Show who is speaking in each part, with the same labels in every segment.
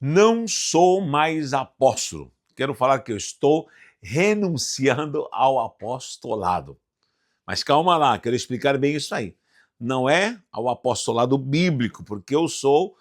Speaker 1: Não sou mais apóstolo. Quero falar que eu estou renunciando ao apostolado. Mas calma lá, quero explicar bem isso aí. Não é ao apostolado bíblico, porque eu sou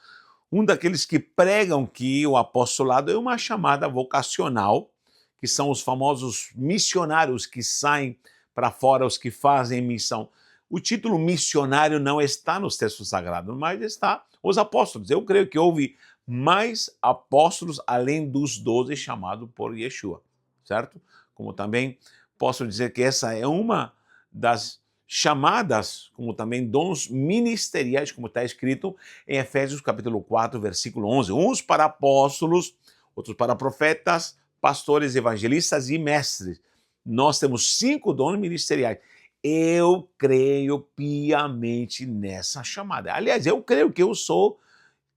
Speaker 1: um daqueles que pregam que o apostolado é uma chamada vocacional, que são os famosos missionários que saem para fora, os que fazem missão. O título missionário não está nos textos sagrados, mas está os apóstolos. Eu creio que houve mais apóstolos além dos 12 chamados por Yeshua, certo? Como também posso dizer que essa é uma das chamadas, como também dons ministeriais, como está escrito em Efésios capítulo 4, versículo 11. Uns para apóstolos, outros para profetas, pastores, evangelistas e mestres. Nós temos 5 dons ministeriais. Eu creio piamente nessa chamada. Aliás, eu creio que eu sou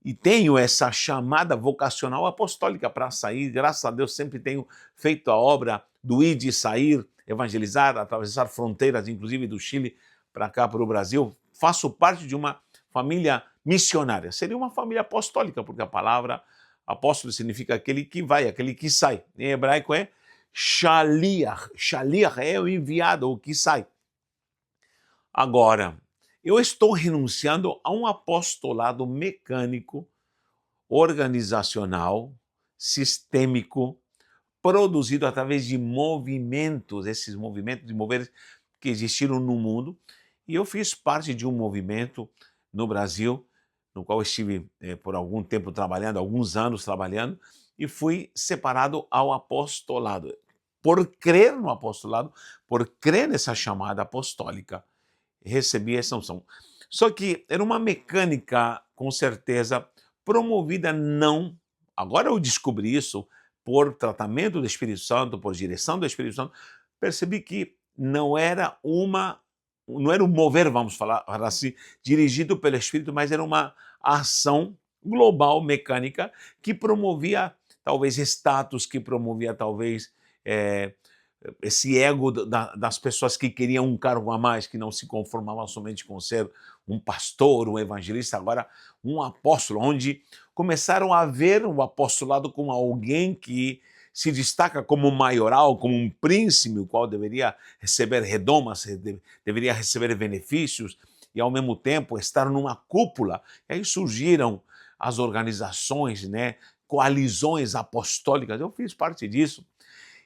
Speaker 1: e tenho essa chamada vocacional apostólica para sair. Graças a Deus sempre tenho feito a obra do ir e sair, evangelizar, atravessar fronteiras, inclusive do Chile para cá, para o Brasil. Faço parte de uma família missionária. Seria uma família apostólica, porque a palavra apóstolo significa aquele que vai, aquele que sai. Em hebraico é shaliach. Shaliach é o enviado, o que sai. Agora, eu estou renunciando a um apostolado mecânico, organizacional, sistêmico, produzido através de movimentos, esses movimentos de moveres que existiram no mundo. E eu fiz parte de um movimento no Brasil, no qual estive por algum tempo trabalhando, alguns anos trabalhando, e fui separado ao apostolado. Por crer no apostolado, por crer nessa chamada apostólica, recebi essa unção. Só que era uma mecânica, com certeza, promovida não. Agora eu descobri isso por tratamento do Espírito Santo, por direção do Espírito Santo. Percebi que não era um mover, vamos falar assim, dirigido pelo Espírito, mas era uma ação global, mecânica, que promovia talvez status, que promovia talvez esse ego das pessoas que queriam um cargo a mais, que não se conformavam somente com ser um pastor, um evangelista, agora um apóstolo, onde começaram a ver o apostolado como alguém que se destaca como maioral, como um príncipe, o qual deveria receber redomas, deveria receber benefícios e, ao mesmo tempo, estar numa cúpula. E aí surgiram as organizações, né, coalizões apostólicas. Eu fiz parte disso.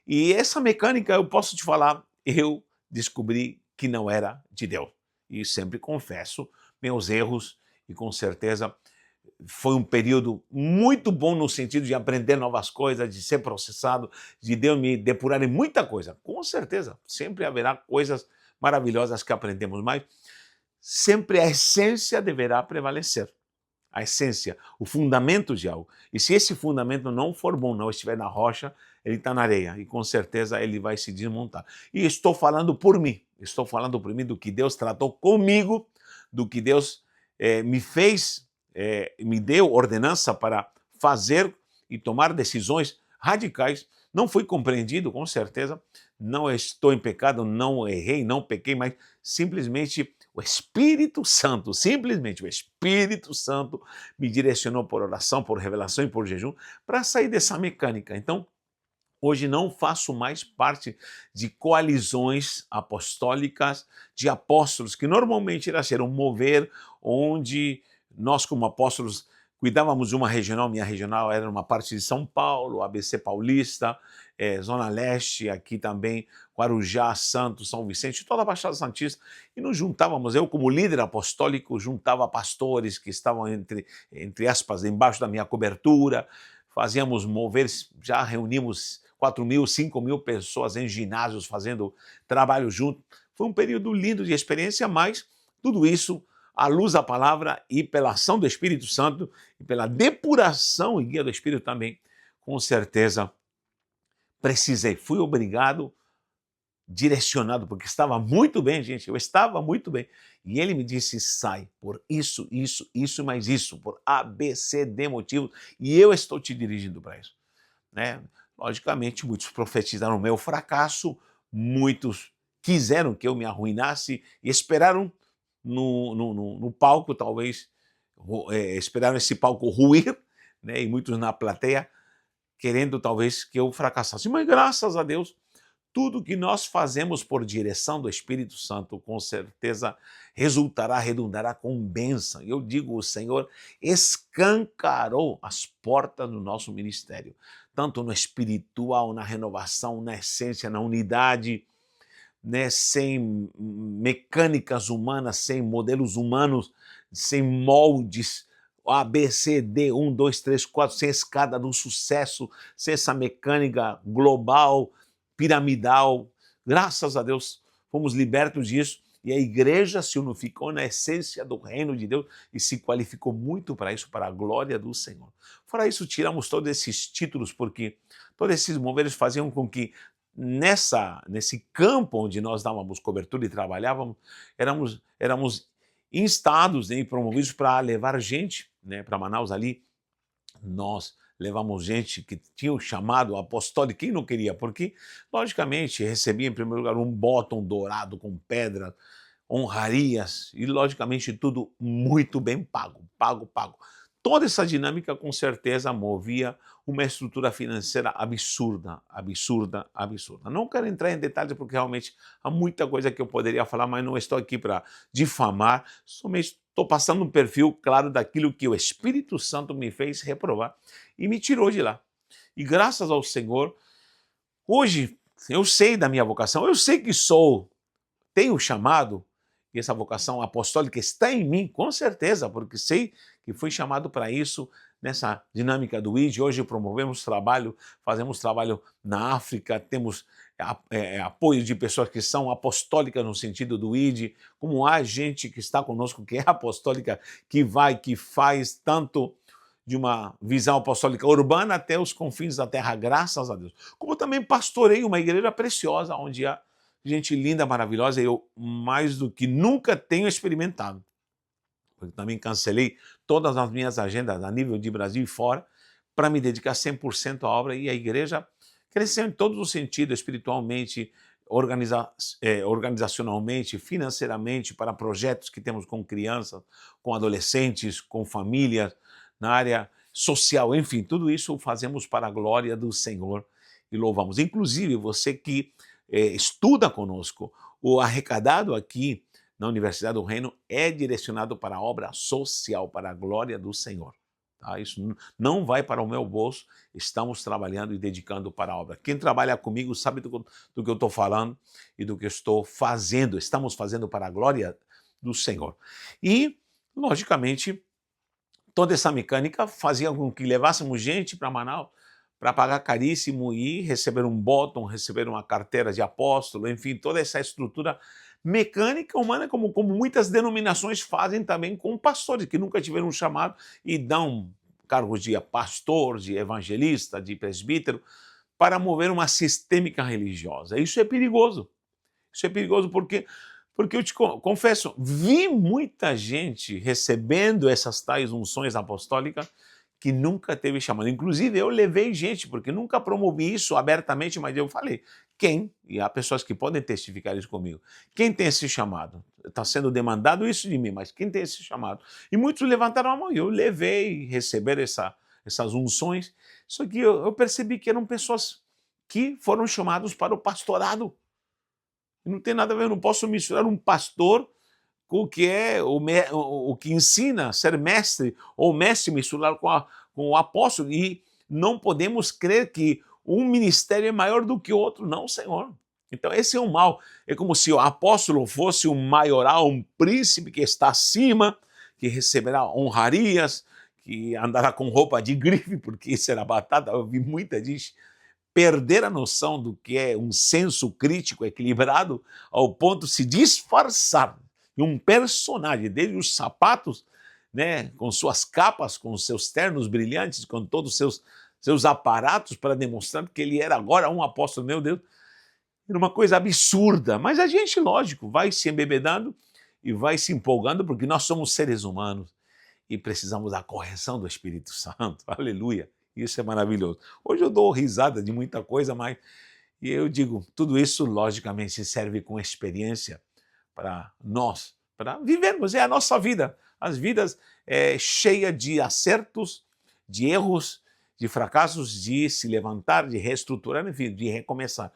Speaker 1: E essa mecânica, eu posso te falar, eu descobri que não era de Deus. E sempre confesso meus erros e com certeza foi um período muito bom no sentido de aprender novas coisas, de ser processado, de Deus me depurar em muita coisa. Com certeza, sempre haverá coisas maravilhosas que aprendemos, mas sempre a essência deverá prevalecer. A essência, o fundamento de algo. E se esse fundamento não for bom, não estiver na rocha, ele está na areia e com certeza ele vai se desmontar. E estou falando por mim do que Deus tratou comigo, do que Deus me fez, me deu ordenança para fazer e tomar decisões radicais. Não fui compreendido, com certeza, não estou em pecado, não errei, não pequei, mas simplesmente o Espírito Santo, simplesmente o Espírito Santo me direcionou por oração, por revelação e por jejum para sair dessa mecânica. Então, hoje não faço mais parte de coalizões apostólicas, de apóstolos, que normalmente era ser um mover onde nós, como apóstolos, cuidávamos de uma regional. Minha regional era uma parte de São Paulo, ABC Paulista, Zona Leste, aqui também, Guarujá, Santos, São Vicente, toda a Baixada Santista, e nos juntávamos, eu como líder apostólico, juntava pastores que estavam entre aspas, embaixo da minha cobertura, fazíamos moveres, já reunimos 4.000, 5.000 pessoas em ginásios fazendo trabalho junto. Foi um período lindo de experiência, mas tudo isso à luz da palavra e pela ação do Espírito Santo e pela depuração e guia do Espírito também, com certeza precisei, fui obrigado, direcionado, porque estava muito bem, gente, eu estava muito bem. E ele me disse, sai por isso, isso, isso, mais isso, por A, B, C, D motivos, e eu estou te dirigindo para isso. Né? Logicamente, muitos profetizaram o meu fracasso, muitos quiseram que eu me arruinasse e esperaram no palco, talvez, esperaram esse palco ruir, né, e muitos na plateia querendo talvez que eu fracassasse. Mas graças a Deus, tudo que nós fazemos por direção do Espírito Santo, com certeza resultará, redundará com bênção. Eu digo, o Senhor escancarou as portas do nosso ministério, tanto no espiritual, na renovação, na essência, na unidade, né, sem mecânicas humanas, sem modelos humanos, sem moldes, A, B, C, D, 1, 2, 3, 4, sem escada do sucesso, sem essa mecânica global, piramidal. Graças a Deus, fomos libertos disso e a igreja se unificou na essência do reino de Deus e se qualificou muito para isso, para a glória do Senhor. Fora isso, tiramos todos esses títulos porque todos esses moveres faziam com que nesse campo onde nós dávamos cobertura e trabalhávamos, éramos instados, né, e promovidos para levar gente, né, para Manaus ali. Nós levamos gente que tinha o chamado apostólico, quem não queria, porque, logicamente, recebia em primeiro lugar um botão dourado com pedra, honrarias e, logicamente, tudo muito bem pago, pago. Toda essa dinâmica, com certeza, movia uma estrutura financeira absurda. Não quero entrar em detalhes porque realmente há muita coisa que eu poderia falar, mas não estou aqui para difamar, somente estou passando um perfil claro daquilo que o Espírito Santo me fez reprovar e me tirou de lá. E graças ao Senhor, hoje eu sei da minha vocação, eu sei que tenho chamado, e essa vocação apostólica está em mim, com certeza, porque sei que fui chamado para isso nessa dinâmica do ID. Hoje promovemos trabalho, fazemos trabalho na África, temos apoio de pessoas que são apostólicas no sentido do ID, como há gente que está conosco que é apostólica, que vai, que faz tanto de uma visão apostólica urbana até os confins da terra, graças a Deus. Como também pastorei uma igreja preciosa, onde há gente linda, maravilhosa, eu mais do que nunca tenho experimentado. Porque também cancelei todas as minhas agendas a nível de Brasil e fora para me dedicar 100% à obra, e a igreja cresceu em todos os sentidos, espiritualmente, organizacionalmente, financeiramente, para projetos que temos com crianças, com adolescentes, com famílias, na área social, enfim, tudo isso fazemos para a glória do Senhor e louvamos. Inclusive, você que estuda conosco, o arrecadado aqui na Universidade do Reino é direcionado para a obra social, para a glória do Senhor. Tá? Isso não vai para o meu bolso, estamos trabalhando e dedicando para a obra. Quem trabalha comigo sabe do que eu estou falando e do que eu estou fazendo, estamos fazendo para a glória do Senhor. E, logicamente, toda essa mecânica fazia com que levássemos gente para Manaus para pagar caríssimo e receber um botão, receber uma carteira de apóstolo, enfim, toda essa estrutura mecânica humana, como muitas denominações fazem também com pastores que nunca tiveram um chamado e dão cargos de pastor, de evangelista, de presbítero, para mover uma sistêmica religiosa. Isso é perigoso. Isso é perigoso porque eu te confesso, vi muita gente recebendo essas tais unções apostólicas que nunca teve chamado. Inclusive, eu levei gente, porque nunca promovi isso abertamente, mas eu falei, e há pessoas que podem testificar isso comigo, quem tem esse chamado? Está sendo demandado isso de mim, mas quem tem esse chamado? E muitos levantaram a mão e eu levei, receber essas unções, só que eu percebi que eram pessoas que foram chamados para o pastorado. Não tem nada a ver, eu não posso misturar um pastor com o que é o que ensina, ser mestre, ou mestre misturar com o apóstolo, e não podemos crer que um ministério é maior do que o outro, não, Senhor. Então esse é o mal, é como se o apóstolo fosse um maioral, um príncipe que está acima, que receberá honrarias, que andará com roupa de grife, porque isso era batata, eu vi muita gente perder a noção do que é um senso crítico equilibrado ao ponto de se disfarçar de um personagem, desde os sapatos, né, com suas capas, com seus ternos brilhantes, com todos os seus aparatos para demonstrar que ele era agora um apóstolo, meu Deus. Era uma coisa absurda, mas a gente, lógico, vai se embebedando e vai se empolgando, porque nós somos seres humanos e precisamos da correção do Espírito Santo, aleluia, isso é maravilhoso. Hoje eu dou risada de muita coisa, mas eu digo, tudo isso logicamente serve com experiência para nós, para vivermos, é a nossa vida, as vidas cheias de acertos de erros, de fracassos, de se levantar, de reestruturar, enfim, de recomeçar.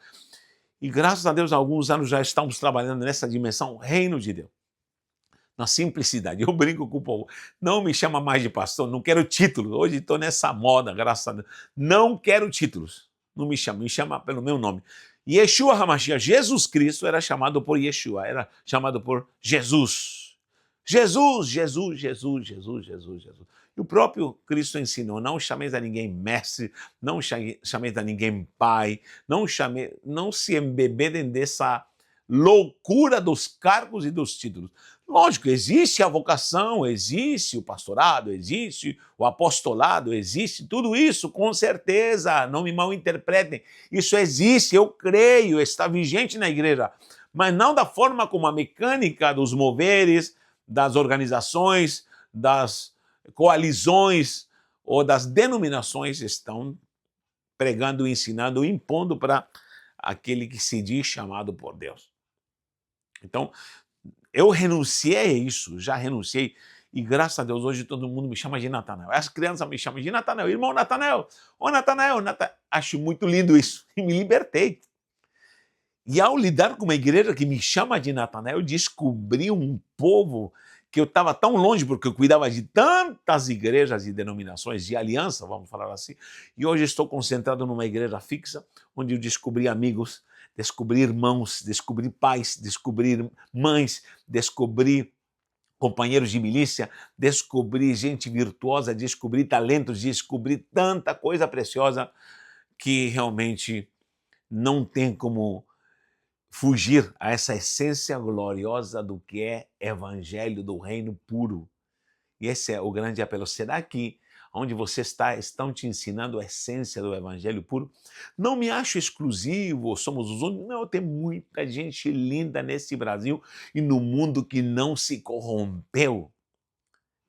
Speaker 1: E graças a Deus, há alguns anos já estamos trabalhando nessa dimensão, reino de Deus, na simplicidade. Eu brinco com o povo, não me chama mais de pastor, não quero títulos. Hoje estou nessa moda, graças a Deus. Não quero títulos, não me chama pelo meu nome. Yeshua HaMashiach, Jesus Cristo, era chamado por Yeshua, era chamado por Jesus. Jesus, Jesus, Jesus, Jesus, Jesus, Jesus. E o próprio Cristo ensinou, não chameis a ninguém mestre, não chameis a ninguém pai, não se embebedem dessa loucura dos cargos e dos títulos. Lógico, existe a vocação, existe o pastorado, existe o apostolado, existe tudo isso, com certeza, não me mal interpretem. Isso existe, eu creio, está vigente na igreja, mas não da forma como a mecânica dos moveres, das organizações, das coalizões ou das denominações estão pregando, ensinando, impondo para aquele que se diz chamado por Deus. Então, eu renunciei a isso, já renunciei, e graças a Deus hoje todo mundo me chama de Natanael. As crianças me chamam de Natanael, irmão Natanael, ô Natanael, acho muito lindo isso, e me libertei. E ao lidar com uma igreja que me chama de Natanael, eu descobri um povo que eu estava tão longe, porque eu cuidava de tantas igrejas e denominações de aliança, vamos falar assim, e hoje estou concentrado numa igreja fixa, onde eu descobri amigos, descobri irmãos, descobri pais, descobri mães, descobri companheiros de milícia, descobri gente virtuosa, descobri talentos, descobri tanta coisa preciosa que realmente não tem como fugir a essa essência gloriosa do que é evangelho do reino puro. E esse é o grande apelo. Será que onde você está estão te ensinando a essência do evangelho puro? Não me acho exclusivo, somos os únicos. Não, tem muita gente linda nesse Brasil e no mundo que não se corrompeu.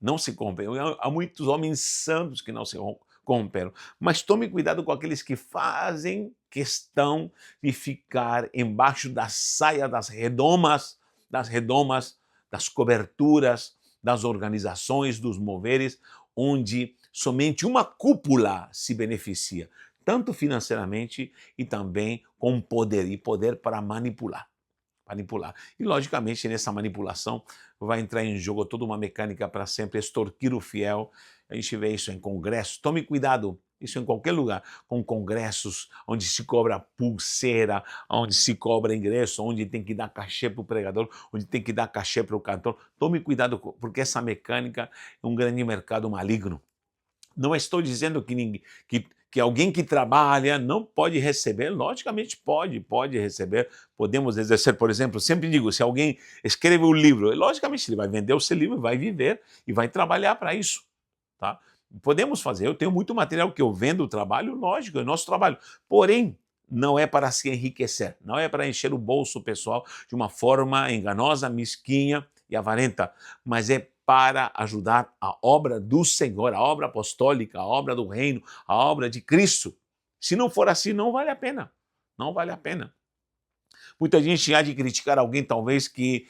Speaker 1: Não se corrompeu. Há muitos homens santos que não se corromperam. Mas tome cuidado com aqueles que fazem questão de ficar embaixo da saia das redomas, das coberturas, das organizações, dos moveres, onde somente uma cúpula se beneficia, tanto financeiramente e também com poder, e poder para manipular. E, logicamente, nessa manipulação vai entrar em jogo toda uma mecânica para sempre extorquir o fiel. A gente vê isso em congressos. Tome cuidado, isso em qualquer lugar, com congressos onde se cobra pulseira, onde se cobra ingresso, onde tem que dar cachê para o pregador, onde tem que dar cachê para o cantor. Tome cuidado, porque essa mecânica é um grande mercado maligno. Não estou dizendo que alguém que trabalha não pode receber, logicamente pode receber, podemos exercer, por exemplo, sempre digo, se alguém escreve um livro, logicamente ele vai vender o seu livro, vai viver e vai trabalhar para isso, tá? Podemos fazer, eu tenho muito material que eu vendo o trabalho, lógico, é nosso trabalho, porém, não é para se enriquecer, não é para encher o bolso pessoal de uma forma enganosa, mesquinha e avarenta, mas é para ajudar a obra do Senhor, a obra apostólica, a obra do reino, a obra de Cristo. Se não for assim, não vale a pena. Não vale a pena. Muita gente há de criticar alguém, talvez, que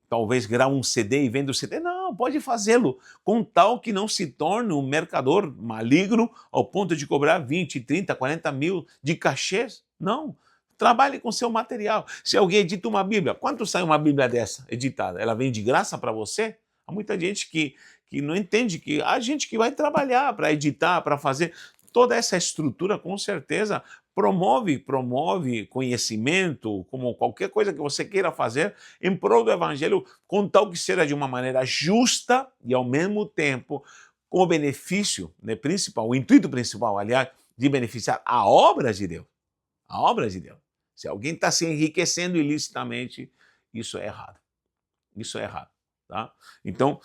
Speaker 1: talvez grava um CD e vende o CD. Não, pode fazê-lo, com tal que não se torne um mercador maligno ao ponto de cobrar 20, 30, 40 mil de cachês. Não. Trabalhe com seu material. Se alguém edita uma Bíblia, quanto sai uma Bíblia dessa editada? Ela vem de graça para você? Há muita gente que não entende que há gente que vai trabalhar para editar, para fazer. Toda essa estrutura, com certeza, promove conhecimento, como qualquer coisa que você queira fazer, em prol do Evangelho, com tal que seja de uma maneira justa e, ao mesmo tempo, com o benefício principal, o intuito principal, aliás, de beneficiar a obra de Deus. A obra de Deus. Se alguém está se enriquecendo ilicitamente, isso é errado. Isso é errado. Tá? Então,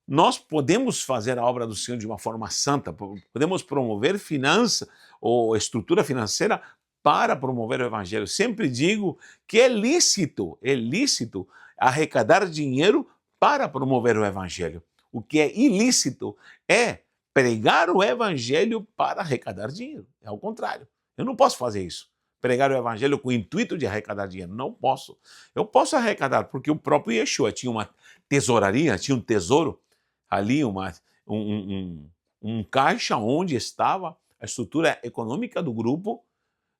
Speaker 1: nós podemos fazer a obra do Senhor de uma forma santa, podemos promover finança ou estrutura financeira para promover o Evangelho. Sempre digo que é lícito arrecadar dinheiro para promover o Evangelho. O que é ilícito é pregar o Evangelho para arrecadar dinheiro. É o contrário. Eu não posso fazer isso. Pregar o Evangelho com o intuito de arrecadar dinheiro. Não posso. Eu posso arrecadar, porque o próprio Yeshua tinha uma tesouraria, tinha um tesouro ali, um um caixa onde estava a estrutura econômica do grupo,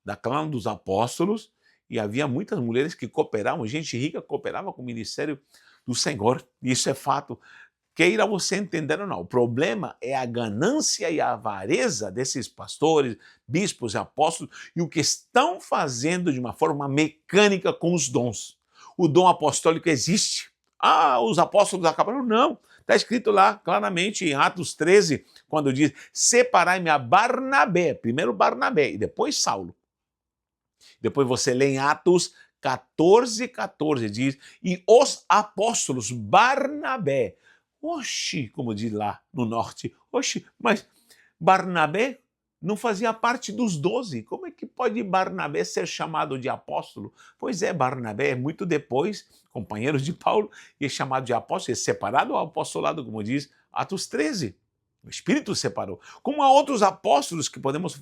Speaker 1: da clã dos apóstolos, e havia muitas mulheres que cooperavam, gente rica cooperava com o ministério do Senhor. Isso é fato. Queira você entender ou não, o problema é a ganância e a avareza desses pastores, bispos e apóstolos e o que estão fazendo de uma forma mecânica com os dons. O dom apostólico existe. Ah, os apóstolos acabaram? Não. Está escrito lá claramente em Atos 13, quando diz: separai-me a Barnabé, primeiro Barnabé e depois Saulo. Depois você lê em Atos 14, diz: e os apóstolos Barnabé. Oxi, como diz lá no norte. Oxi, mas Barnabé não fazia parte dos 12. Como é que pode Barnabé ser chamado de apóstolo? Pois é, Barnabé é muito depois, companheiro de Paulo, e é chamado de apóstolo, é separado ao apostolado, como diz Atos 13. O Espírito separou. Como há outros apóstolos que podemos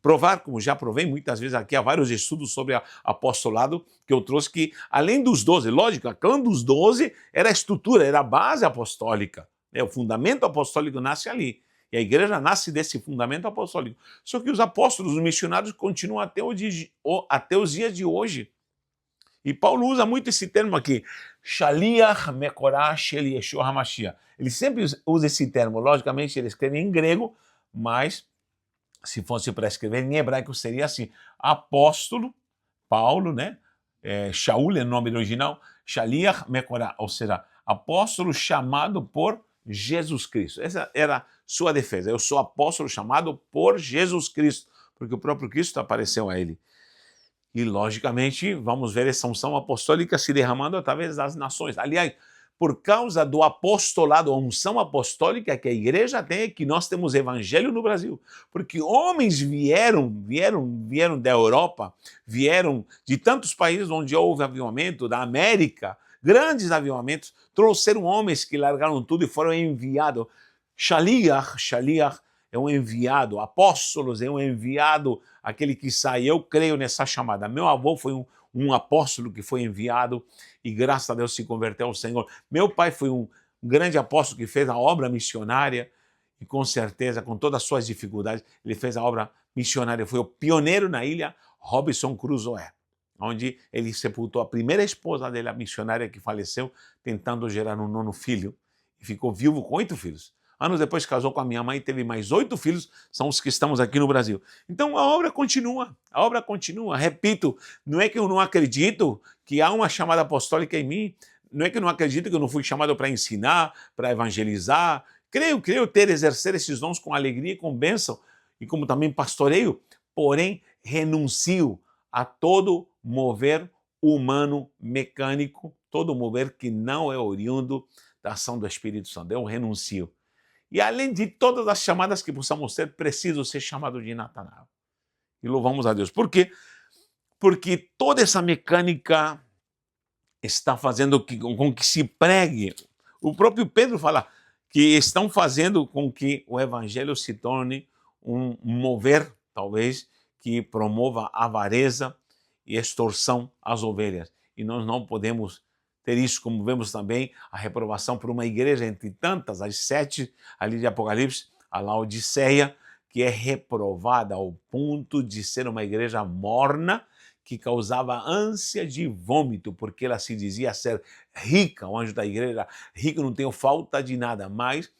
Speaker 1: provar, como já provei muitas vezes aqui, há vários estudos sobre apostolado que eu trouxe, que além dos 12, lógico, a clã dos 12 era a estrutura, era a base apostólica. O fundamento apostólico nasce ali. E a igreja nasce desse fundamento apostólico. Só que os apóstolos, os missionários, continuam até os dias de hoje. E Paulo usa muito esse termo aqui, Shaliach Mekorah Shel Yeshua HaMashiach. Ele sempre usa esse termo. Logicamente, ele escreve em grego, mas se fosse para escrever em hebraico, seria assim: apóstolo, Paulo, né? Shaul é o nome original, Shaliach Mekorah, ou seja, apóstolo chamado por Jesus Cristo. Essa era a sua defesa. Eu sou apóstolo chamado por Jesus Cristo, porque o próprio Cristo apareceu a ele. E, logicamente, vamos ver essa unção apostólica se derramando através das nações. Aliás, por causa do apostolado, a unção apostólica que a igreja tem, que nós temos evangelho no Brasil. Porque homens vieram da Europa, vieram de tantos países onde houve avivamento, da América, grandes avivamentos, trouxeram homens que largaram tudo e foram enviados. Shaliach é um enviado, apóstolos é um enviado, aquele que sai. Eu creio nessa chamada. Meu avô foi um apóstolo que foi enviado e graças a Deus se converteu ao Senhor. Meu pai foi um grande apóstolo que fez a obra missionária e com certeza, com todas as suas dificuldades, ele fez a obra missionária. Foi o pioneiro na ilha Robinson Crusoe, onde ele sepultou a primeira esposa dele, a missionária que faleceu, tentando gerar um nono filho e ficou vivo com 8 filhos. Anos depois casou com a minha mãe e teve mais 8 filhos, são os que estamos aqui no Brasil. Então a obra continua. Repito, não é que eu não acredito que há uma chamada apostólica em mim, não é que eu não acredito que eu não fui chamado para ensinar, para evangelizar. Creio exercer esses dons com alegria e com bênção, e como também pastoreio, porém renuncio a todo mover humano, mecânico, todo mover que não é oriundo da ação do Espírito Santo. Eu renuncio. E além de todas as chamadas que possamos ter, preciso ser chamado de Natanael. E louvamos a Deus. Por quê? Porque toda essa mecânica está fazendo com que se pregue. O próprio Pedro fala que estão fazendo com que o evangelho se torne um mover, talvez, que promova avareza e extorsão às ovelhas. E nós não podemos ter isso, como vemos também a reprovação por uma igreja entre tantas, as 7 ali de Apocalipse, a Laodiceia, que é reprovada ao ponto de ser uma igreja morna, que causava ânsia de vômito, porque ela se dizia ser rica, o anjo da igreja, rico, não tenho falta de nada, mas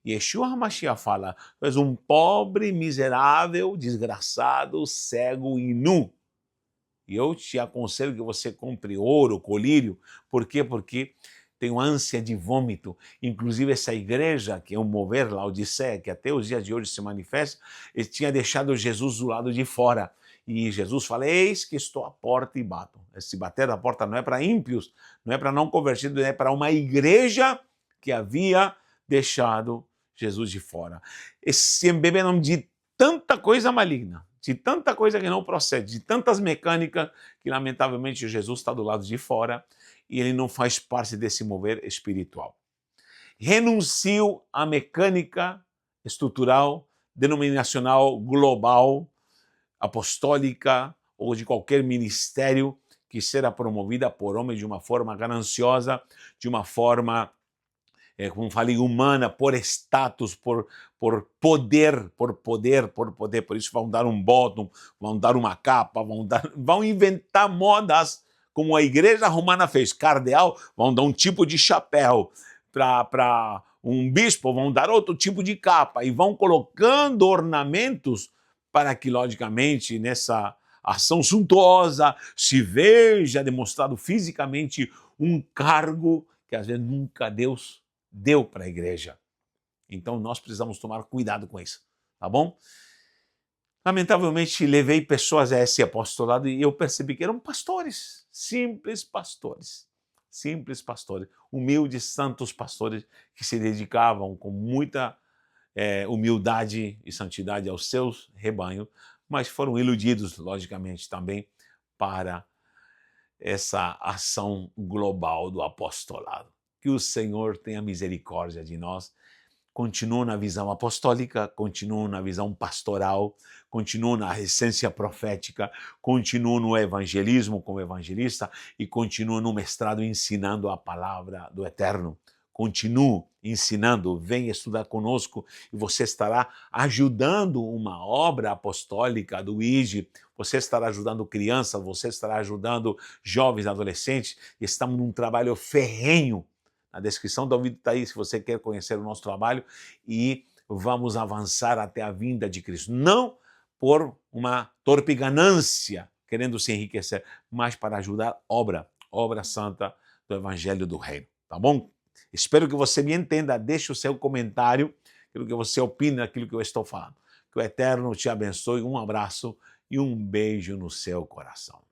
Speaker 1: Yeshua HaMashiach fala: tu és um pobre, miserável, desgraçado, cego e nu. E eu te aconselho que você compre ouro, colírio. Por quê? Porque tenho ânsia de vômito. Inclusive essa igreja, que é um mover, Laodiceia, que até os dias de hoje se manifesta, ele tinha deixado Jesus do lado de fora. E Jesus fala: eis que estou à porta e bato. Esse bater da porta não é para ímpios, não é para não convertidos, é para uma igreja que havia deixado Jesus de fora. Se embebedam de tanta coisa maligna, de tanta coisa que não procede, de tantas mecânicas, que lamentavelmente Jesus está do lado de fora e ele não faz parte desse mover espiritual. Renuncio à mecânica estrutural, denominacional, global, apostólica ou de qualquer ministério que será promovida por homens de uma forma gananciosa, de uma forma como falei, humana, por status, por poder, por isso vão dar um bottom, vão dar uma capa, vão inventar modas, como a igreja romana fez, cardeal, vão dar um tipo de chapéu, para um bispo vão dar outro tipo de capa, e vão colocando ornamentos para que, logicamente, nessa ação suntuosa se veja demonstrado fisicamente um cargo que às vezes nunca Deus deu para a igreja. Então nós precisamos tomar cuidado com isso, tá bom? Lamentavelmente levei pessoas a esse apostolado e eu percebi que eram pastores, simples pastores, humildes, santos pastores que se dedicavam com muita humildade e santidade aos seus rebanhos, mas foram iludidos, logicamente, também para essa ação global do apostolado. Que o Senhor tenha misericórdia de nós, continue na visão apostólica, continue na visão pastoral, continue na essência profética, continue no evangelismo como evangelista e continue no mestrado ensinando a palavra do Eterno. Continue ensinando, venha estudar conosco e você estará ajudando uma obra apostólica do IG, você estará ajudando crianças, você estará ajudando jovens, adolescentes, e estamos num trabalho ferrenho. Na descrição do vídeo está aí se você quer conhecer o nosso trabalho e vamos avançar até a vinda de Cristo. Não por uma torpe ganância, querendo se enriquecer, mas para ajudar obra santa do Evangelho do Reino, tá bom? Espero que você me entenda, deixe o seu comentário, aquilo que você opina daquilo que eu estou falando. Que o Eterno te abençoe, um abraço e um beijo no seu coração.